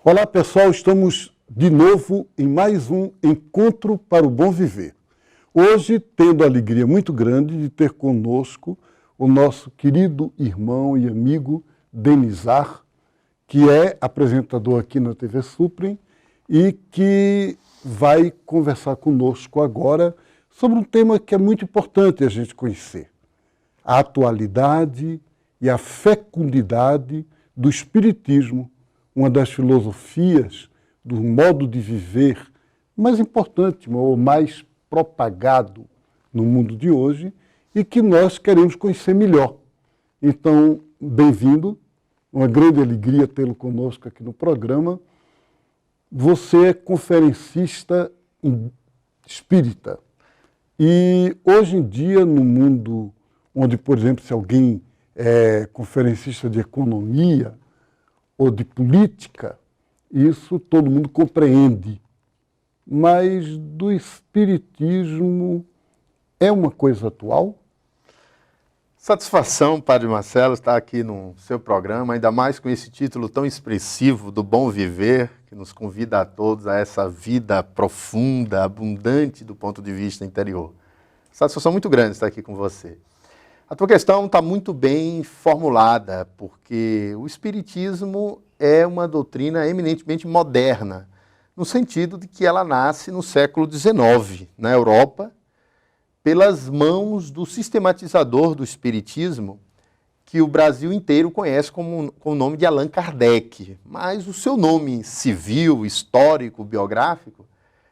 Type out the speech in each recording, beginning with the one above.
Olá pessoal, estamos de novo em mais um Encontro para o Bom Viver. Hoje, tendo a alegria muito grande de ter conosco o nosso querido irmão e amigo Denizar, que é apresentador aqui na TV Suprem e que vai conversar conosco agora sobre um tema que é muito importante a gente conhecer: a atualidade e a fecundidade do Espiritismo, uma das filosofias do modo de viver mais importante ou mais propagado no mundo de hoje e que nós queremos conhecer melhor. Então, bem-vindo, uma grande alegria tê-lo conosco aqui no programa. Você é conferencista espírita e hoje em dia, no mundo onde, por exemplo, se alguém é conferencista de economia ou de política, isso todo mundo compreende. Mas do espiritismo é uma coisa atual? Satisfação, Padre Marcelo, estar aqui no seu programa, ainda mais com esse título tão expressivo do Bom Viver, que nos convida a todos a essa vida profunda, abundante do ponto de vista interior. Satisfação muito grande estar aqui com você. A tua questão está muito bem formulada, porque o Espiritismo é uma doutrina eminentemente moderna, no sentido de que ela nasce no século XIX, na Europa, pelas mãos do sistematizador do Espiritismo, que o Brasil inteiro conhece com o nome de Allan Kardec, mas o seu nome civil, histórico, biográfico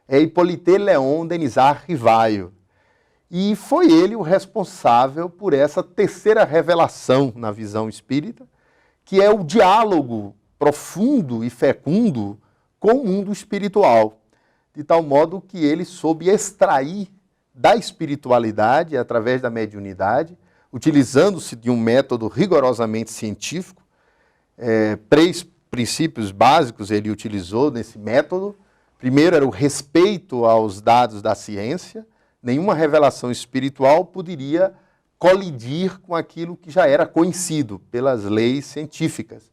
é Hippolyte Léon Denisard Rivaio. E foi ele o responsável por essa terceira revelação na visão espírita, que é o diálogo profundo e fecundo com o mundo espiritual, de tal modo que ele soube extrair da espiritualidade, através da mediunidade, utilizando-se de um método rigorosamente científico. Três princípios básicos ele utilizou nesse método. Primeiro era o respeito aos dados da ciência. Nenhuma revelação espiritual poderia colidir com aquilo que já era conhecido pelas leis científicas.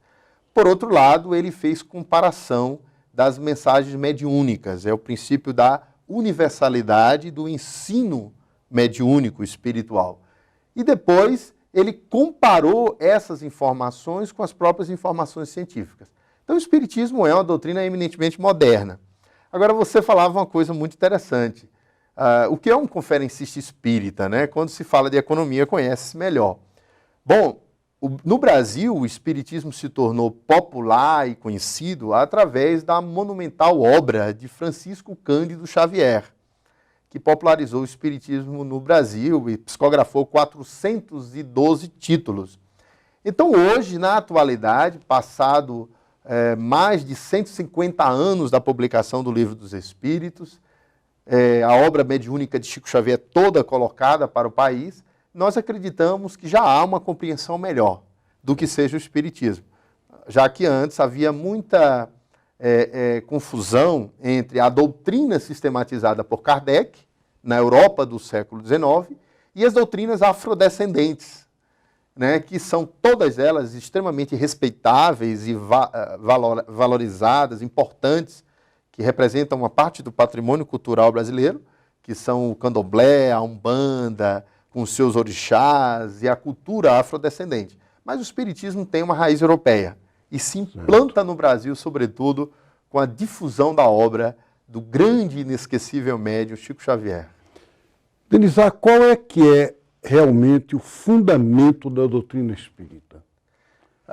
Por outro lado, ele fez comparação das mensagens mediúnicas. É o princípio da universalidade do ensino mediúnico espiritual. E depois ele comparou essas informações com as próprias informações científicas. Então o Espiritismo é uma doutrina eminentemente moderna. Agora você falava uma coisa muito interessante. O que é um conferencista espírita, né? Quando se fala de economia, conhece-se melhor. Bom, no Brasil, o espiritismo se tornou popular e conhecido através da monumental obra de Francisco Cândido Xavier, que popularizou o espiritismo no Brasil e psicografou 412 títulos. Então, hoje, na atualidade, passado mais de 150 anos da publicação do Livro dos Espíritos, a obra mediúnica de Chico Xavier toda colocada para o país, nós acreditamos que já há uma compreensão melhor do que seja o Espiritismo. Já que antes havia muita confusão entre a doutrina sistematizada por Kardec, na Europa do século XIX, e as doutrinas afrodescendentes, né, que são todas elas extremamente respeitáveis e valorizadas, importantes, que representam uma parte do patrimônio cultural brasileiro, que são o candomblé, a umbanda, com os seus orixás e a cultura afrodescendente. Mas o espiritismo tem uma raiz europeia e se implanta no Brasil, sobretudo, com a difusão da obra do grande e inesquecível médium Chico Xavier. Denizar, qual é que é realmente o fundamento da doutrina espírita?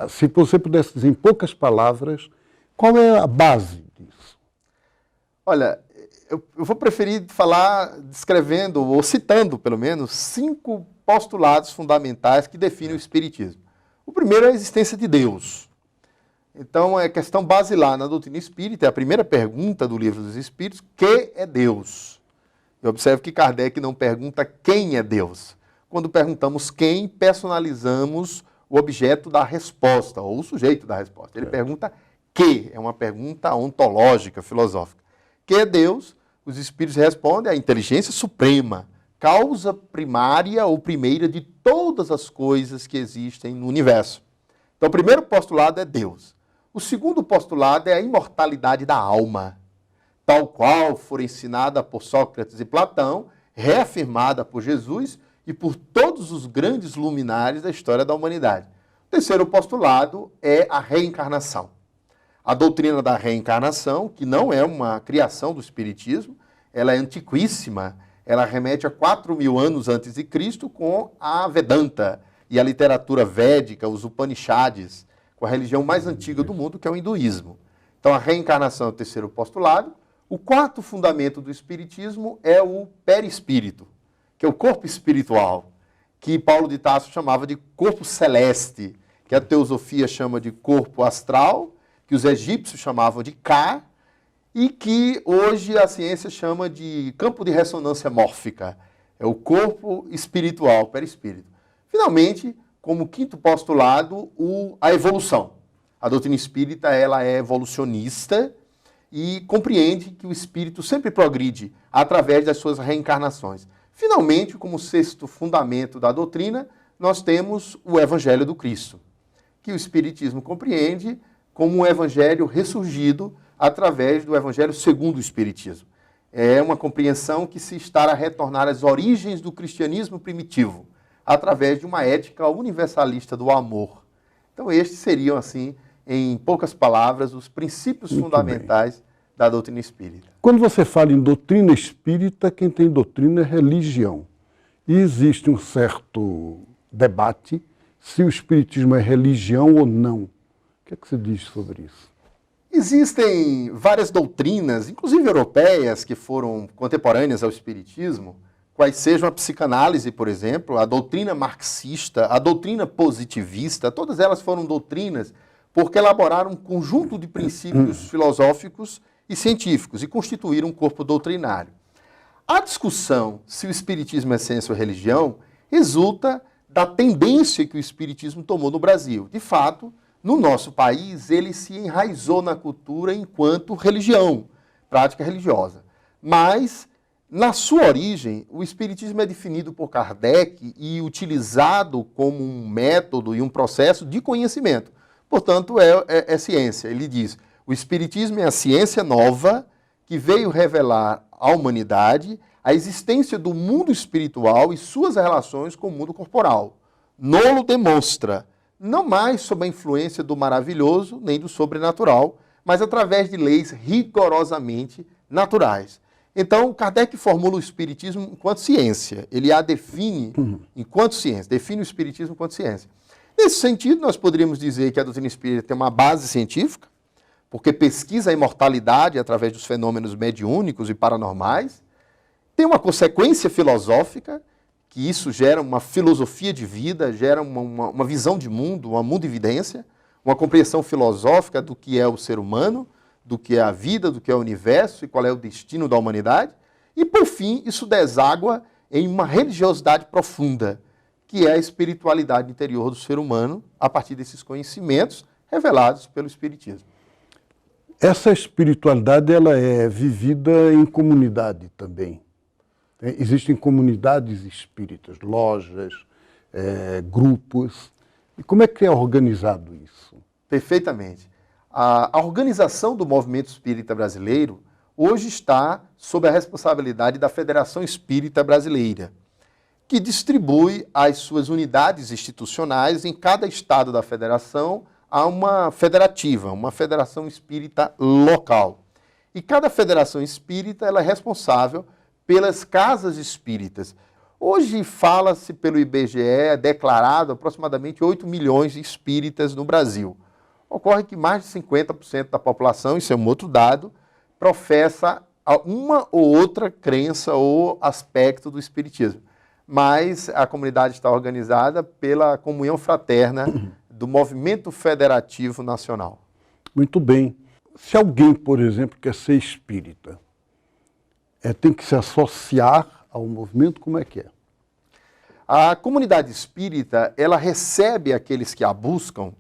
Se você pudesse dizer em poucas palavras, qual é a base disso? Olha, eu vou preferir falar descrevendo, ou citando pelo menos, 5 postulados fundamentais que definem o Espiritismo. O primeiro é a existência de Deus. Então, é questão basilar na doutrina espírita, é a primeira pergunta do Livro dos Espíritos: que é Deus? Eu observo que Kardec não pergunta quem é Deus. Quando perguntamos quem, personalizamos o objeto da resposta, ou o sujeito da resposta. Ele pergunta que, é uma pergunta ontológica, filosófica. Que é Deus? Os Espíritos respondem: a inteligência suprema, causa primária ou primeira de todas as coisas que existem no universo. Então, o primeiro postulado é Deus. O segundo postulado é a imortalidade da alma, tal qual for ensinada por Sócrates e Platão, reafirmada por Jesus e por todos os grandes luminares da história da humanidade. O terceiro postulado é a reencarnação. A doutrina da reencarnação, que não é uma criação do Espiritismo, ela é antiquíssima, ela remete a 4.000 anos antes de Cristo com a Vedanta e a literatura védica, os Upanishads, com a religião mais antiga do mundo, que é o hinduísmo. Então a reencarnação é o terceiro postulado. O quarto fundamento do Espiritismo é o perispírito, que é o corpo espiritual, que Paulo de Tarso chamava de corpo celeste, que a teosofia chama de corpo astral, que os egípcios chamavam de Ka, e que hoje a ciência chama de campo de ressonância mórfica. É o corpo espiritual, perispírito. Finalmente, como quinto postulado, a evolução. A doutrina espírita ela é evolucionista e compreende que o espírito sempre progride através das suas reencarnações. Finalmente, como sexto fundamento da doutrina, nós temos o Evangelho do Cristo, que o Espiritismo compreende como um evangelho ressurgido através do Evangelho segundo o Espiritismo. É uma compreensão que se está a retornar às origens do cristianismo primitivo, através de uma ética universalista do amor. Então estes seriam, assim, em poucas palavras, os princípios fundamentais da doutrina espírita. Quando você fala em doutrina espírita, quem tem doutrina é religião. E existe um certo debate se o espiritismo é religião ou não. O que é que você diz sobre isso? Existem várias doutrinas, inclusive europeias, que foram contemporâneas ao espiritismo, quais sejam a psicanálise, por exemplo, a doutrina marxista, a doutrina positivista, todas elas foram doutrinas porque elaboraram um conjunto de princípios filosóficos e científicos e constituíram um corpo doutrinário. A discussão se o espiritismo é ciência ou religião resulta da tendência que o espiritismo tomou no Brasil. De fato, no nosso país, ele se enraizou na cultura enquanto religião, prática religiosa. Mas, na sua origem, o espiritismo é definido por Kardec e utilizado como um método e um processo de conhecimento. Portanto, é ciência. Ele diz, o espiritismo é a ciência nova que veio revelar à humanidade a existência do mundo espiritual e suas relações com o mundo corporal. Nolo demonstra, não mais sob a influência do maravilhoso nem do sobrenatural, mas através de leis rigorosamente naturais. Então, Kardec formula o espiritismo enquanto ciência. Ele a define enquanto ciência, define o espiritismo enquanto ciência. Nesse sentido, nós poderíamos dizer que a doutrina espírita tem uma base científica, porque pesquisa a imortalidade através dos fenômenos mediúnicos e paranormais, tem uma consequência filosófica, que isso gera uma filosofia de vida, gera uma visão de mundo, uma mundividência, uma compreensão filosófica do que é o ser humano, do que é a vida, do que é o universo e qual é o destino da humanidade. E, por fim, isso deságua em uma religiosidade profunda, que é a espiritualidade interior do ser humano, a partir desses conhecimentos revelados pelo Espiritismo. Essa espiritualidade ela é vivida em comunidade também. Existem comunidades espíritas, lojas, grupos. E como é que é organizado isso? Perfeitamente. A organização do movimento espírita brasileiro hoje está sob a responsabilidade da Federação Espírita Brasileira, que distribui as suas unidades institucionais em cada estado da federação a uma federativa, uma federação espírita local. E cada federação espírita ela é responsável pelas casas espíritas. Hoje fala-se pelo IBGE, declarado aproximadamente 8 milhões de espíritas no Brasil. Ocorre que mais de 50% da população, isso é um outro dado, professa uma ou outra crença ou aspecto do espiritismo. Mas a comunidade está organizada pela comunhão fraterna do Movimento Federativo Nacional. Muito bem. Se alguém, por exemplo, quer ser espírita, tem que se associar ao movimento, como é que é? A comunidade espírita, ela recebe aqueles que a buscam,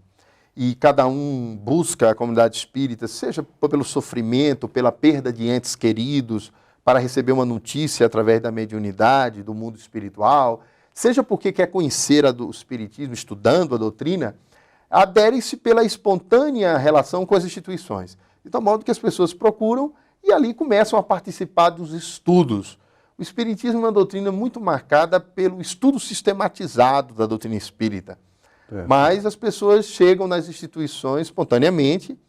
e cada um busca a comunidade espírita, seja pelo sofrimento, pela perda de entes queridos, para receber uma notícia através da mediunidade, do mundo espiritual, seja porque quer conhecer o espiritismo, estudando a doutrina, aderem-se pela espontânea relação com as instituições. De tal modo que as pessoas procuram e ali começam a participar dos estudos. O Espiritismo é uma doutrina muito marcada pelo estudo sistematizado da doutrina espírita. Mas as pessoas chegam nas instituições espontaneamente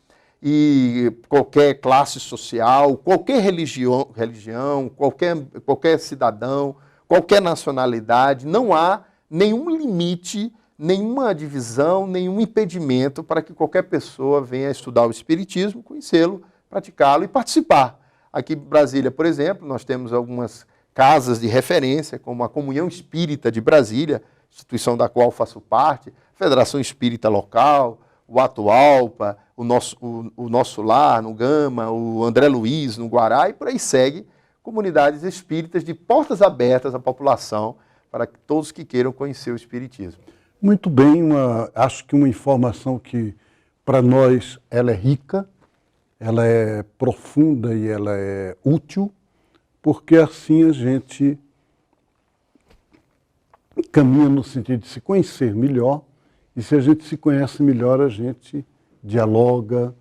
e qualquer classe social, qualquer religião qualquer cidadão, qualquer nacionalidade, não há nenhum limite, nenhuma divisão, nenhum impedimento para que qualquer pessoa venha estudar o Espiritismo, conhecê-lo, praticá-lo e participar. Aqui em Brasília, por exemplo, nós temos algumas casas de referência, como a Comunhão Espírita de Brasília, instituição da qual faço parte, a Federação Espírita Local, o Atualpa, o Nosso Lar, no Gama, o André Luiz, no Guará, e por aí segue, comunidades espíritas de portas abertas à população, para todos que queiram conhecer o Espiritismo. Muito bem, acho que uma informação que para nós ela é rica, ela é profunda e ela é útil, porque assim a gente caminha no sentido de se conhecer melhor, e se a gente se conhece melhor, a gente dialoga,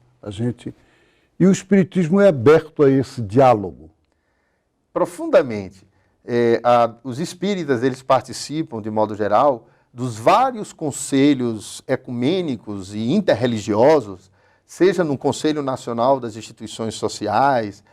E o Espiritismo é aberto a esse diálogo. Profundamente. Os espíritas, eles participam, de modo geral, dos vários conselhos ecumênicos e interreligiosos, seja no Conselho Nacional das Instituições Sociais,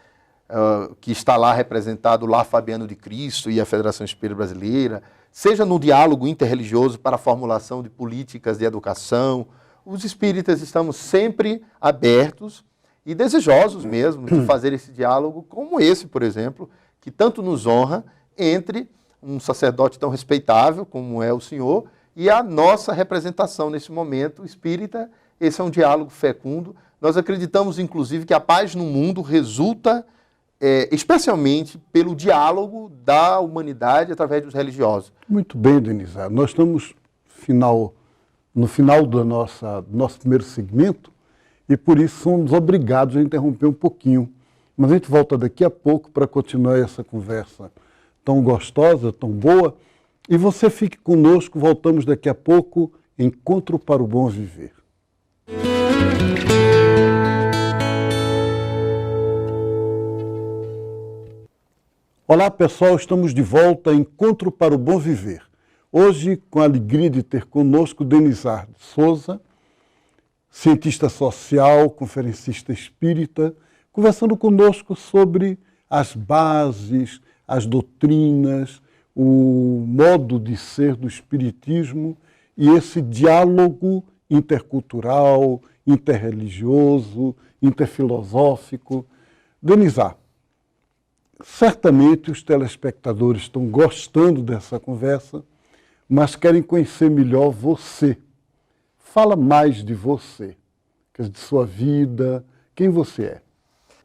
que está lá representado o Lar Fabiano de Cristo e a Federação Espírita Brasileira, seja no diálogo interreligioso para a formulação de políticas de educação. Os espíritas estamos sempre abertos e desejosos mesmo de fazer esse diálogo, como esse, por exemplo, que tanto nos honra, entre um sacerdote tão respeitável como é o senhor e a nossa representação nesse momento espírita. Esse é um diálogo fecundo. Nós acreditamos, inclusive, que a paz no mundo resulta especialmente pelo diálogo da humanidade através dos religiosos. Muito bem, Denizar. Nós estamos no final do nosso primeiro segmento e por isso somos obrigados a interromper um pouquinho. Mas a gente volta daqui a pouco para continuar essa conversa tão gostosa, tão boa. E você fique conosco, voltamos daqui a pouco. Encontro para o Bom Viver. Olá pessoal, estamos de volta, Encontro para o Bom Viver. Hoje, com a alegria de ter conosco Denizar de Souza, cientista social, conferencista espírita, conversando conosco sobre as bases, as doutrinas, o modo de ser do Espiritismo e esse diálogo intercultural, interreligioso, interfilosófico. Denizar, certamente os telespectadores estão gostando dessa conversa, mas querem conhecer melhor você. Fala mais de você, de sua vida, quem você é.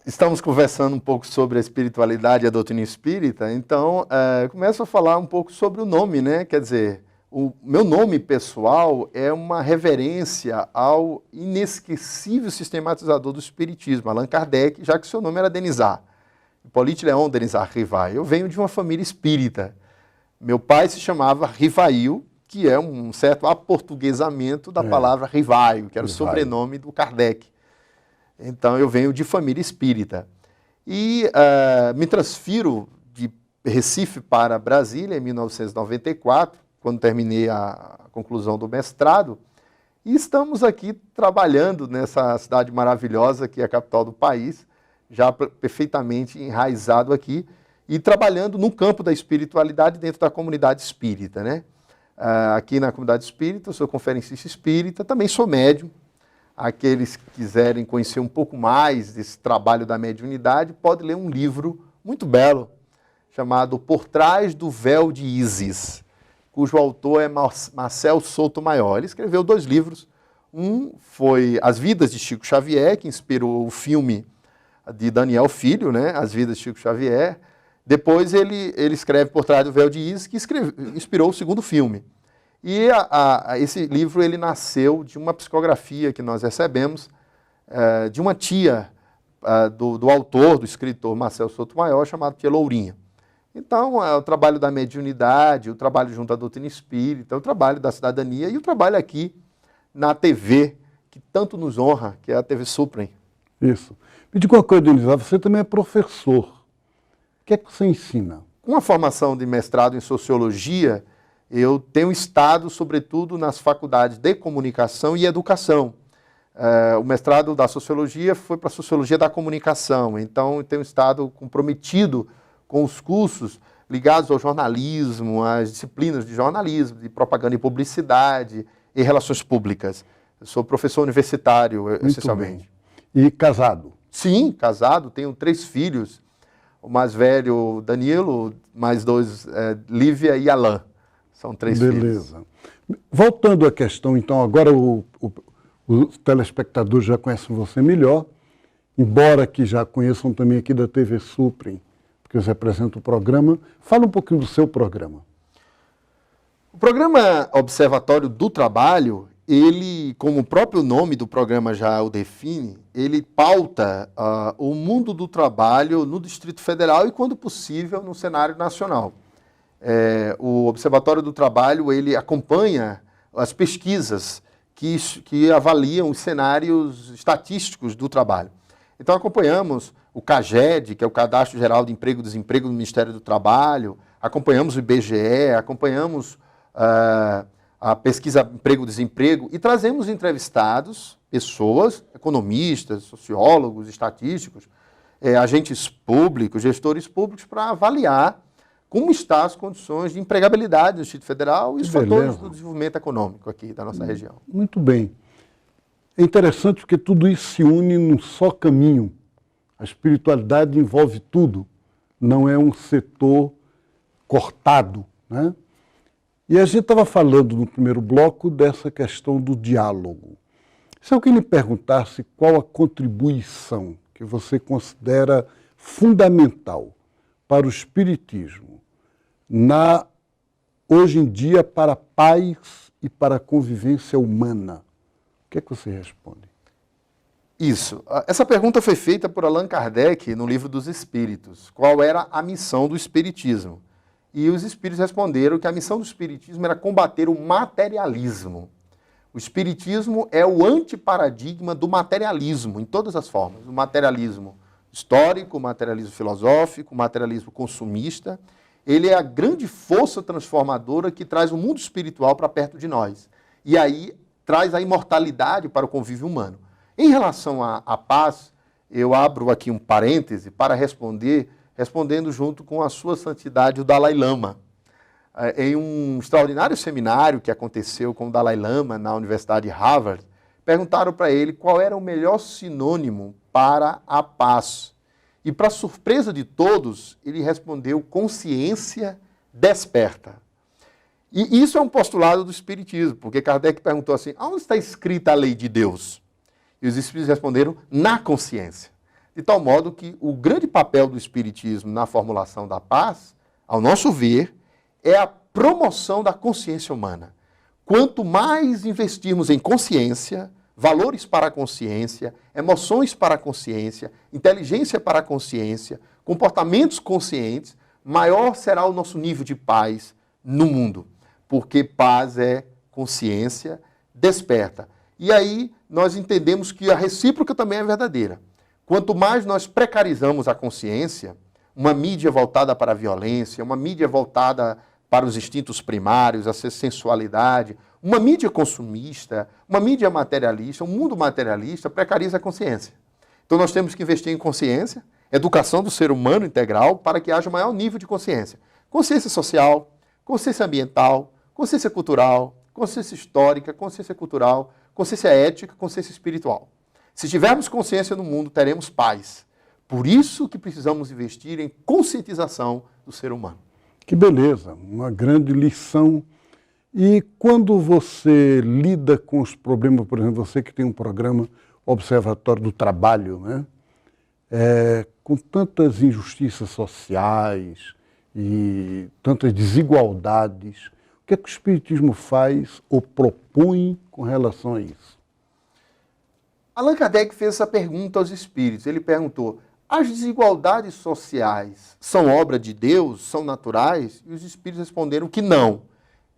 Estamos conversando um pouco sobre a espiritualidade e a doutrina espírita, então começo a falar um pouco sobre o nome, né? Quer dizer, o meu nome pessoal é uma reverência ao inesquecível sistematizador do espiritismo, Allan Kardec, já que seu nome era Denizar. Hippolyte Léon Denizar Rivail. Eu venho de uma família espírita. Meu pai se chamava Rivail, que é um certo aportuguesamento da palavra Rivaio, que era o sobrenome do Kardec. Então, eu venho de família espírita. E me transfiro de Recife para Brasília em 1994, quando terminei a conclusão do mestrado, e estamos aqui trabalhando nessa cidade maravilhosa que é a capital do país, já perfeitamente enraizado aqui, e trabalhando no campo da espiritualidade dentro da comunidade espírita, né? Aqui na comunidade espírita, eu sou conferencista espírita, também sou médium. Aqueles que quiserem conhecer um pouco mais desse trabalho da mediunidade, pode ler um livro muito belo, chamado Por Trás do Véu de Ísis, cujo autor é Marcel Sotomayor. Ele escreveu 2 livros. Um foi As Vidas de Chico Xavier, que inspirou o filme de Daniel Filho, né? As Vidas de Chico Xavier. Depois ele escreve Por Trás do Véu de Ísis, que inspirou o segundo filme. E esse livro ele nasceu de uma psicografia que nós recebemos de uma tia do autor, do escritor Marcel Sotomayor, chamado Tia Lourinha. Então, o trabalho da mediunidade, o trabalho junto à doutrina espírita, o trabalho da cidadania e o trabalho aqui na TV, que tanto nos honra, que é a TV Suprem. Isso. Me diga uma coisa, Denis, você também é professor. O que é que você ensina? Com a formação de mestrado em Sociologia, eu tenho estado, sobretudo, nas faculdades de Comunicação e Educação. O mestrado da Sociologia foi para a Sociologia da Comunicação, então eu tenho estado comprometido com os cursos ligados ao jornalismo, às disciplinas de jornalismo, de propaganda e publicidade e relações públicas. Eu sou professor universitário, Muito essencialmente. bem. E casado? Sim, casado, tenho 3 filhos. O mais velho, Danilo, mais 2, Lívia e Alain. São 3 filhos. Beleza. Voltando à questão, então, agora os telespectadores já conhecem você melhor, embora que já conheçam também aqui da TV Suprem, porque você apresenta o programa. Fala um pouquinho do seu programa. O programa Observatório do Trabalho, ele, como o próprio nome do programa já o define, ele pauta o mundo do trabalho no Distrito Federal e, quando possível, no cenário nacional. O Observatório do Trabalho, ele acompanha as pesquisas que avaliam os cenários estatísticos do trabalho. Então, acompanhamos o CAGED, que é o Cadastro Geral de Emprego e Desemprego do Ministério do Trabalho, acompanhamos o IBGE, acompanhamos a pesquisa Emprego-Desemprego e trazemos entrevistados, pessoas, economistas, sociólogos, estatísticos, agentes públicos, gestores públicos, para avaliar como estão as condições de empregabilidade no Distrito Federal e os fatores do desenvolvimento econômico aqui da nossa região. Muito bem. É interessante porque tudo isso se une num só caminho. A espiritualidade envolve tudo, não é um setor cortado, né? E a gente estava falando no primeiro bloco dessa questão do diálogo. Se alguém lhe perguntasse qual a contribuição que você considera fundamental para o espiritismo, hoje em dia, para a paz e para a convivência humana, o que é que você responde? Isso. Essa pergunta foi feita por Allan Kardec no Livro dos Espíritos. Qual era a missão do espiritismo? E os espíritos responderam que a missão do espiritismo era combater o materialismo. O espiritismo é o antiparadigma do materialismo, em todas as formas. O materialismo histórico, o materialismo filosófico, o materialismo consumista. Ele é a grande força transformadora que traz o mundo espiritual para perto de nós. E aí traz a imortalidade para o convívio humano. Em relação à paz, eu abro aqui um parêntese para respondendo junto com a sua santidade, o Dalai Lama. Em um extraordinário seminário que aconteceu com o Dalai Lama na Universidade de Harvard, perguntaram para ele qual era o melhor sinônimo para a paz. E, para surpresa de todos, ele respondeu: consciência desperta. E isso é um postulado do Espiritismo, porque Kardec perguntou assim: onde está escrita a lei de Deus? E os Espíritos responderam: na consciência. De tal modo que o grande papel do Espiritismo na formulação da paz, ao nosso ver, é a promoção da consciência humana. Quanto mais investirmos em consciência, valores para a consciência, emoções para a consciência, inteligência para a consciência, comportamentos conscientes, maior será o nosso nível de paz no mundo. Porque paz é consciência desperta. E aí nós entendemos que a recíproca também é verdadeira. Quanto mais nós precarizamos a consciência, uma mídia voltada para a violência, uma mídia voltada para os instintos primários, a sensualidade, uma mídia consumista, uma mídia materialista, um mundo materialista precariza a consciência. Então nós temos que investir em consciência, educação do ser humano integral, para que haja maior nível de consciência. Consciência social, consciência ambiental, consciência cultural, consciência histórica, consciência cultural, consciência ética, consciência espiritual. Se tivermos consciência no mundo, teremos paz. Por isso que precisamos investir em conscientização do ser humano. Que beleza, uma grande lição. E quando você lida com os problemas, por exemplo, você que tem um programa Observatório do Trabalho, né? Com tantas injustiças sociais e tantas desigualdades, o que é que o Espiritismo faz ou propõe com relação a isso? Allan Kardec fez essa pergunta aos espíritos. Ele perguntou: as desigualdades sociais são obra de Deus, são naturais? E os espíritos responderam que não,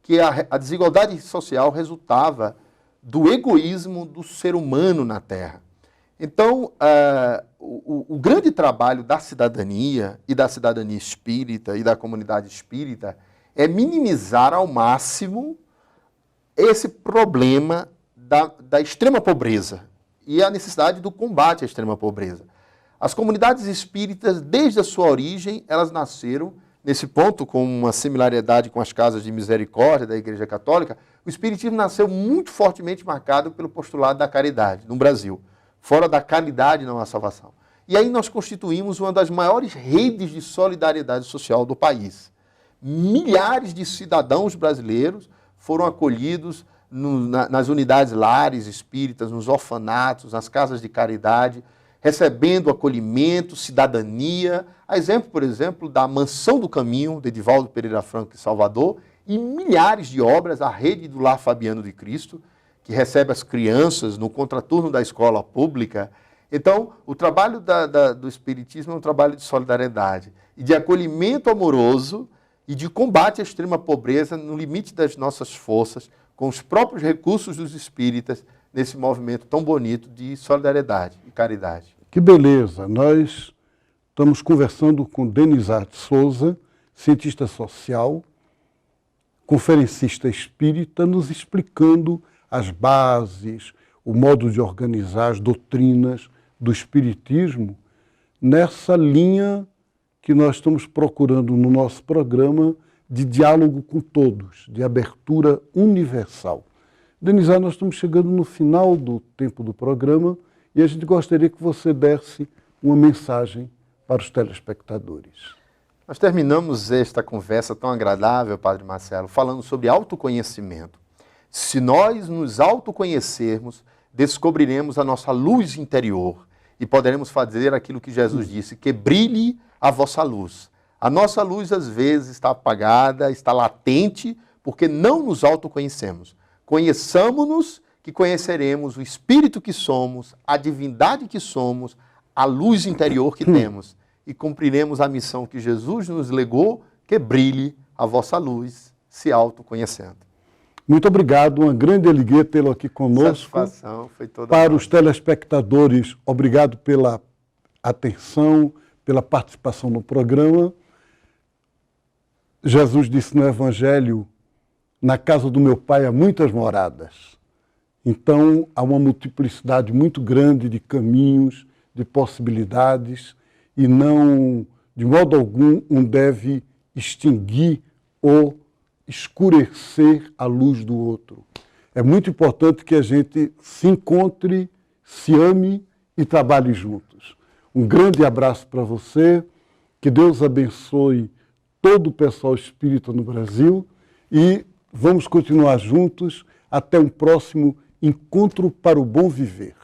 que a desigualdade social resultava do egoísmo do ser humano na Terra. Então, o grande trabalho da cidadania e da cidadania espírita e da comunidade espírita é minimizar ao máximo esse problema da extrema pobreza e a necessidade do combate à extrema pobreza. As comunidades espíritas, desde a sua origem, elas nasceram, nesse ponto, com uma similaridade com as casas de misericórdia da Igreja Católica, o espiritismo nasceu muito fortemente marcado pelo postulado da caridade no Brasil. Fora da caridade não há salvação. E aí nós constituímos uma das maiores redes de solidariedade social do país. Milhares de cidadãos brasileiros foram acolhidos nas unidades lares espíritas, nos orfanatos, nas casas de caridade, recebendo acolhimento, cidadania. A exemplo, por exemplo, da Mansão do Caminho, de Edivaldo Pereira Franco, em Salvador, e milhares de obras, a rede do Lar Fabiano de Cristo, que recebe as crianças no contraturno da escola pública. Então, o trabalho do Espiritismo é um trabalho de solidariedade e de acolhimento amoroso e de combate à extrema pobreza no limite das nossas forças, com os próprios recursos dos espíritas, nesse movimento tão bonito de solidariedade e caridade. Que beleza! Nós estamos conversando com Denizar de Souza, cientista social, conferencista espírita, nos explicando as bases, o modo de organizar as doutrinas do espiritismo nessa linha que nós estamos procurando no nosso programa de diálogo com todos, de abertura universal. Denizar, nós estamos chegando no final do tempo do programa e a gente gostaria que você desse uma mensagem para os telespectadores. Nós terminamos esta conversa tão agradável, Padre Marcelo, falando sobre autoconhecimento. Se nós nos autoconhecermos, descobriremos a nossa luz interior e poderemos fazer aquilo que Jesus disse, que brilhe a vossa luz. A nossa luz, às vezes, está apagada, está latente, porque não nos autoconhecemos. Conheçamo-nos, que conheceremos o Espírito que somos, a divindade que somos, a luz interior que temos. E cumpriremos a missão que Jesus nos legou, que brilhe a vossa luz, se autoconhecendo. Muito obrigado, uma grande alegria tê-lo aqui conosco. Satisfação foi toda Para nossa. os telespectadores, obrigado pela atenção, pela participação no programa. Jesus disse no Evangelho, na casa do meu pai há muitas moradas. Então, há uma multiplicidade muito grande de caminhos, de possibilidades, e não, de modo algum, um deve extinguir ou escurecer a luz do outro. É muito importante que a gente se encontre, se ame e trabalhe juntos. Um grande abraço para você, que Deus abençoe todo o pessoal espírita no Brasil e vamos continuar juntos até um próximo Encontro para o Bom Viver.